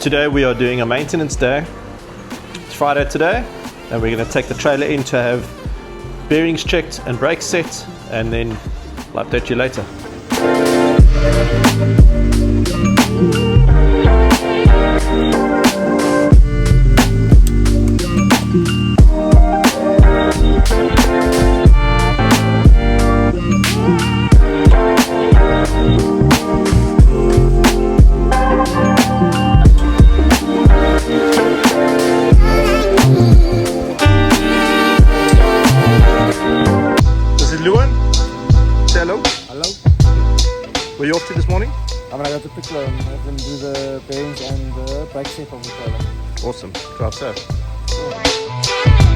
Today we are doing a maintenance day. It's Friday today, and we're going to take the trailer in to have bearings checked and brakes set, and then I'll update you later. Hello. Hello. Were you off to this morning? I'm gonna go to pick them, have them do the bearings and the brake set of the trailer. Awesome. Drive safe.